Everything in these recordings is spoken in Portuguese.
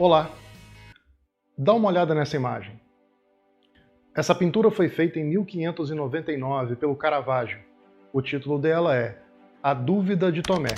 Olá, dá uma olhada nessa imagem. Essa pintura foi feita em 1599 pelo Caravaggio. O título dela é A Dúvida de Tomé.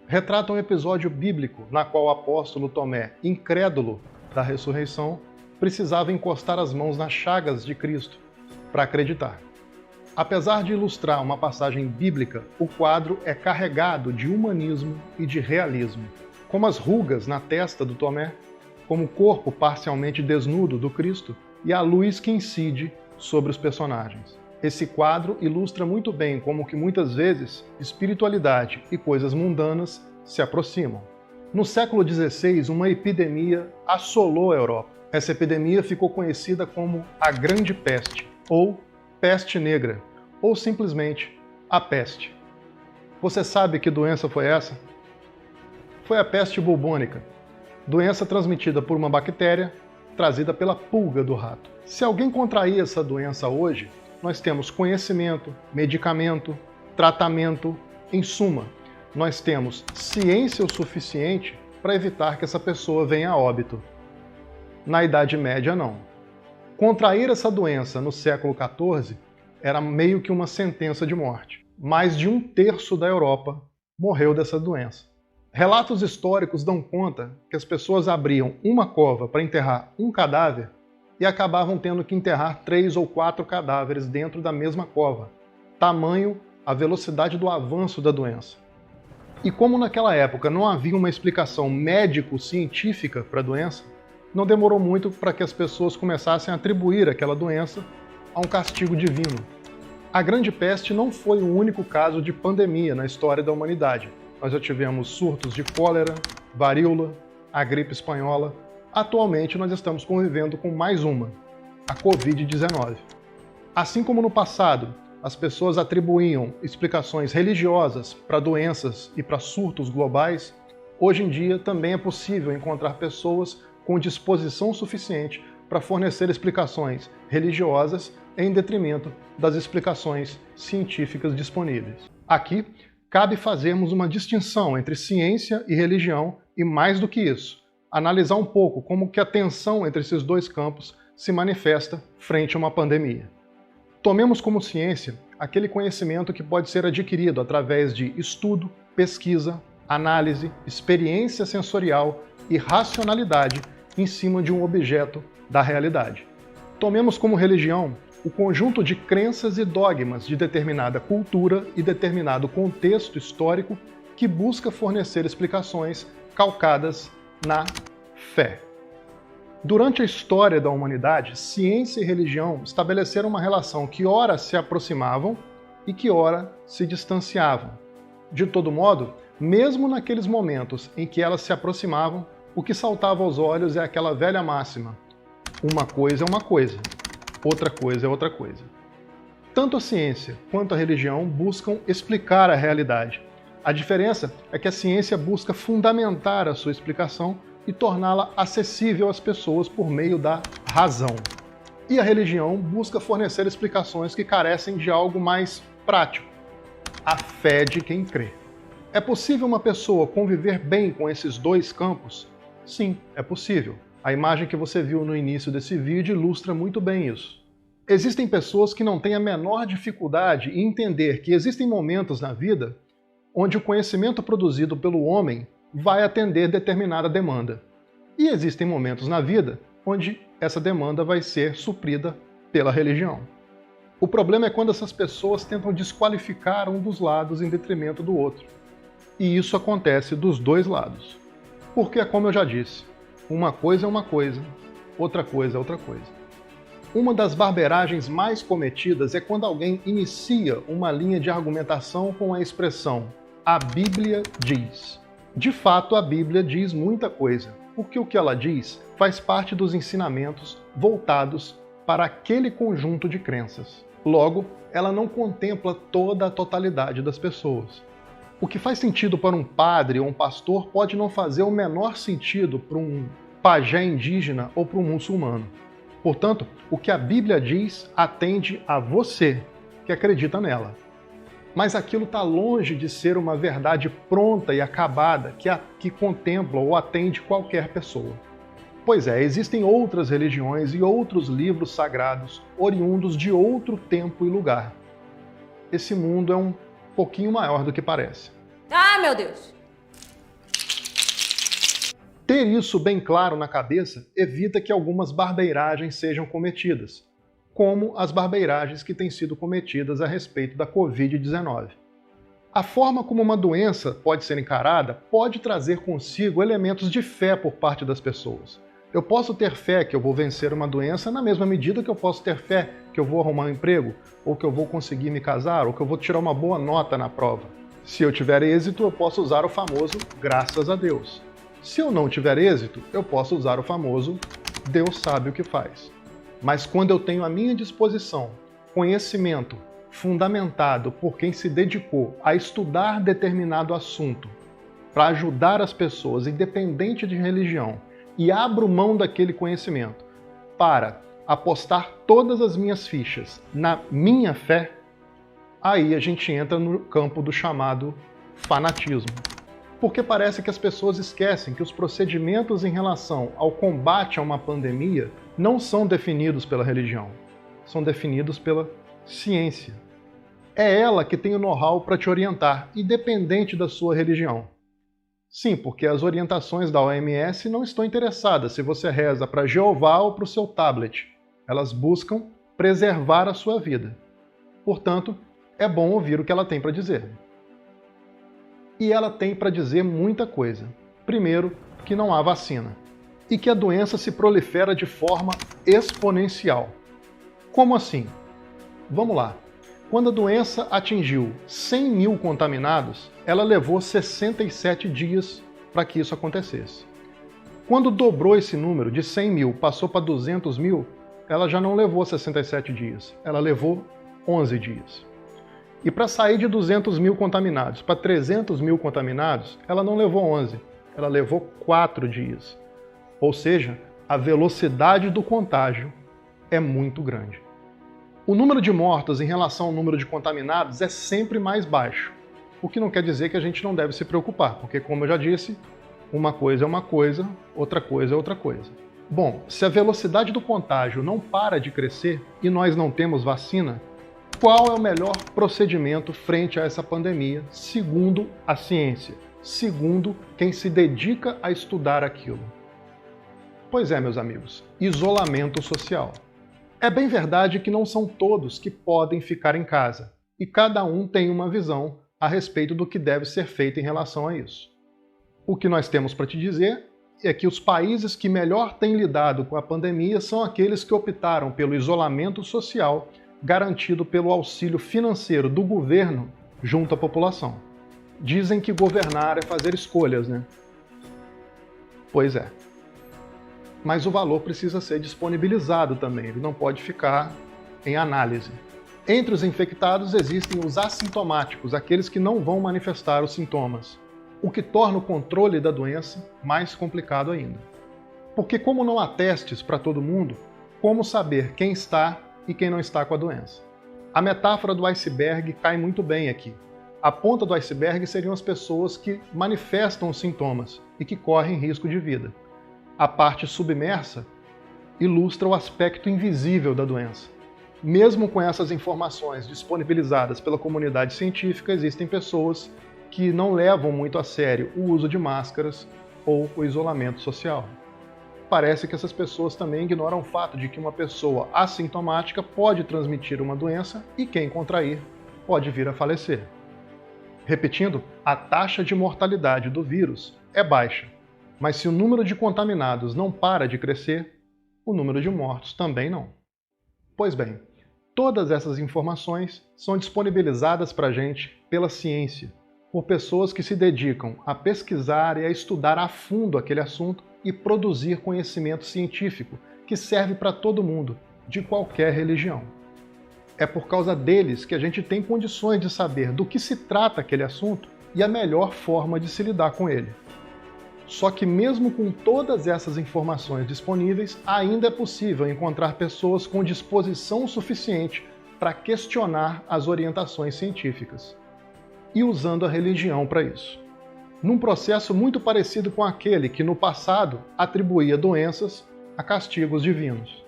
Retrata um episódio bíblico na qual o apóstolo Tomé, incrédulo da ressurreição, precisava encostar as mãos nas chagas de Cristo para acreditar. Apesar de ilustrar uma passagem bíblica, o quadro é carregado de humanismo e de realismo, como as rugas na testa do Tomé, como o corpo parcialmente desnudo do Cristo e a luz que incide sobre os personagens. Esse quadro ilustra muito bem como que muitas vezes espiritualidade e coisas mundanas se aproximam. No século XVI, uma epidemia assolou a Europa. Essa epidemia ficou conhecida como a Grande Peste, ou Peste Negra, ou simplesmente a peste. Você sabe que doença foi essa? Foi a peste bubônica, doença transmitida por uma bactéria trazida pela pulga do rato. Se alguém contrair essa doença hoje, nós temos conhecimento, medicamento, tratamento, em suma, nós temos ciência o suficiente para evitar que essa pessoa venha a óbito. Na Idade Média, não. Contrair essa doença no século XIV era meio que uma sentença de morte. Mais de 1/3 da Europa morreu dessa doença. Relatos históricos dão conta que as pessoas abriam uma cova para enterrar um cadáver e acabavam tendo que enterrar 3 ou 4 cadáveres dentro da mesma cova, tamanho a velocidade do avanço da doença. E como naquela época não havia uma explicação médico-científica para a doença, não demorou muito para que as pessoas começassem a atribuir aquela doença a um castigo divino. A Grande Peste não foi o único caso de pandemia na história da humanidade. Nós já tivemos surtos de cólera, varíola, a gripe espanhola. Atualmente nós estamos convivendo com mais uma, a Covid-19. Assim como no passado, as pessoas atribuíam explicações religiosas para doenças e para surtos globais, hoje em dia também é possível encontrar pessoas com disposição suficiente para fornecer explicações religiosas em detrimento das explicações científicas disponíveis. Aqui, cabe fazermos uma distinção entre ciência e religião e, mais do que isso, analisar um pouco como que a tensão entre esses dois campos se manifesta frente a uma pandemia. Tomemos como ciência aquele conhecimento que pode ser adquirido através de estudo, pesquisa, análise, experiência sensorial e racionalidade em cima de um objeto da realidade. Tomemos como religião o conjunto de crenças e dogmas de determinada cultura e determinado contexto histórico que busca fornecer explicações calcadas na fé. Durante a história da humanidade, ciência e religião estabeleceram uma relação que ora se aproximavam e que ora se distanciavam. De todo modo, mesmo naqueles momentos em que elas se aproximavam, o que saltava aos olhos é aquela velha máxima: uma coisa é uma coisa, outra coisa é outra coisa. Tanto a ciência quanto a religião buscam explicar a realidade. A diferença é que a ciência busca fundamentar a sua explicação e torná-la acessível às pessoas por meio da razão. E a religião busca fornecer explicações que carecem de algo mais prático: a fé de quem crê. É possível uma pessoa conviver bem com esses dois campos? Sim, é possível. A imagem que você viu no início desse vídeo ilustra muito bem isso. Existem pessoas que não têm a menor dificuldade em entender que existem momentos na vida onde o conhecimento produzido pelo homem vai atender determinada demanda. E existem momentos na vida onde essa demanda vai ser suprida pela religião. O problema é quando essas pessoas tentam desqualificar um dos lados em detrimento do outro. E isso acontece dos dois lados. Porque, como eu já disse, uma coisa é uma coisa, outra coisa é outra coisa. Uma das barberagens mais cometidas é quando alguém inicia uma linha de argumentação com a expressão "a Bíblia diz". De fato, a Bíblia diz muita coisa, porque o que ela diz faz parte dos ensinamentos voltados para aquele conjunto de crenças. Logo, ela não contempla toda a totalidade das pessoas. O que faz sentido para um padre ou um pastor pode não fazer o menor sentido para um pajé indígena ou para um muçulmano. Portanto, o que a Bíblia diz atende a você que acredita nela. Mas aquilo está longe de ser uma verdade pronta e acabada que contempla ou atende qualquer pessoa. Pois é, existem outras religiões e outros livros sagrados oriundos de outro tempo e lugar. Esse mundo é um pouquinho maior do que parece. Ah, meu Deus! Ter isso bem claro na cabeça evita que algumas barbeiragens sejam cometidas, como as barbeiragens que têm sido cometidas a respeito da Covid-19. A forma como uma doença pode ser encarada pode trazer consigo elementos de fé por parte das pessoas. Eu posso ter fé que eu vou vencer uma doença na mesma medida que eu posso ter fé que eu vou arrumar um emprego, ou que eu vou conseguir me casar, ou que eu vou tirar uma boa nota na prova. Se eu tiver êxito, eu posso usar o famoso graças a Deus. Se eu não tiver êxito, eu posso usar o famoso Deus sabe o que faz. Mas quando eu tenho à minha disposição conhecimento fundamentado por quem se dedicou a estudar determinado assunto para ajudar as pessoas, independente de religião, e abro mão daquele conhecimento para apostar todas as minhas fichas na minha fé, aí a gente entra no campo do chamado fanatismo. Porque parece que as pessoas esquecem que os procedimentos em relação ao combate a uma pandemia não são definidos pela religião, são definidos pela ciência. É ela que tem o know-how para te orientar, independente da sua religião. Sim, porque as orientações da OMS não estão interessadas se você reza para Jeová ou para o seu tablet. Elas buscam preservar a sua vida. Portanto, é bom ouvir o que ela tem para dizer. E ela tem para dizer muita coisa. Primeiro, que não há vacina. E que a doença se prolifera de forma exponencial. Como assim? Vamos lá. Quando a doença atingiu 100 mil contaminados, ela levou 67 dias para que isso acontecesse. Quando dobrou esse número de 100 mil, passou para 200 mil, ela já não levou 67 dias, ela levou 11 dias. E para sair de 200 mil contaminados para 300 mil contaminados, ela não levou 11, ela levou 4 dias. Ou seja, a velocidade do contágio é muito grande. O número de mortos em relação ao número de contaminados é sempre mais baixo, o que não quer dizer que a gente não deve se preocupar, porque, como eu já disse, uma coisa é uma coisa, outra coisa é outra coisa. Bom, se a velocidade do contágio não para de crescer e nós não temos vacina, qual é o melhor procedimento frente a essa pandemia, segundo a ciência, segundo quem se dedica a estudar aquilo? Pois é, meus amigos, isolamento social. É bem verdade que não são todos que podem ficar em casa, e cada um tem uma visão a respeito do que deve ser feito em relação a isso. O que nós temos para te dizer é que os países que melhor têm lidado com a pandemia são aqueles que optaram pelo isolamento social garantido pelo auxílio financeiro do governo junto à população. Dizem que governar é fazer escolhas, né? Pois é. Mas o valor precisa ser disponibilizado também, ele não pode ficar em análise. Entre os infectados existem os assintomáticos, aqueles que não vão manifestar os sintomas, o que torna o controle da doença mais complicado ainda. Porque como não há testes para todo mundo, como saber quem está e quem não está com a doença? A metáfora do iceberg cai muito bem aqui. A ponta do iceberg seriam as pessoas que manifestam os sintomas e que correm risco de vida. A parte submersa ilustra o aspecto invisível da doença. Mesmo com essas informações disponibilizadas pela comunidade científica, existem pessoas que não levam muito a sério o uso de máscaras ou o isolamento social. Parece que essas pessoas também ignoram o fato de que uma pessoa assintomática pode transmitir uma doença e quem contrair pode vir a falecer. Repetindo, a taxa de mortalidade do vírus é baixa, mas se o número de contaminados não para de crescer, o número de mortos também não. Pois bem, todas essas informações são disponibilizadas para a gente pela ciência, por pessoas que se dedicam a pesquisar e a estudar a fundo aquele assunto e produzir conhecimento científico que serve para todo mundo, de qualquer religião. É por causa deles que a gente tem condições de saber do que se trata aquele assunto e a melhor forma de se lidar com ele. Só que mesmo com todas essas informações disponíveis, ainda é possível encontrar pessoas com disposição suficiente para questionar as orientações científicas. e usando a religião para isso. Num processo muito parecido com aquele que no passado atribuía doenças a castigos divinos.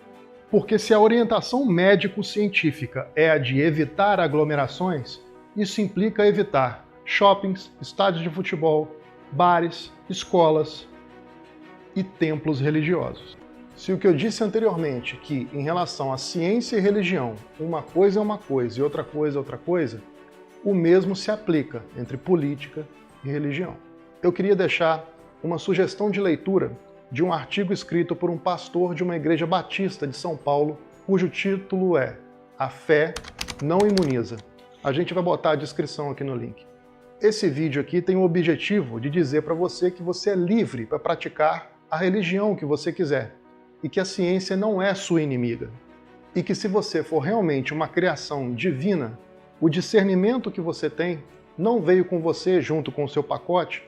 Porque se a orientação médico-científica é a de evitar aglomerações, isso implica evitar shoppings, estádios de futebol, bares, escolas e templos religiosos. Se o que eu disse anteriormente, que em relação a ciência e religião, uma coisa é uma coisa e outra coisa é outra coisa, o mesmo se aplica entre política e religião. Eu queria deixar uma sugestão de leitura de um artigo escrito por um pastor de uma igreja batista de São Paulo, cujo título é A Fé Não Imuniza. A gente vai botar a descrição aqui no link. Esse vídeo aqui tem o objetivo de dizer para você que você é livre para praticar a religião que você quiser e que a ciência não é sua inimiga. E que se você for realmente uma criação divina, o discernimento que você tem não veio com você junto com o seu pacote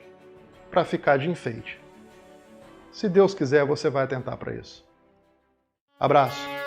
para ficar de enfeite. Se Deus quiser, você vai atentar para isso. Abraço!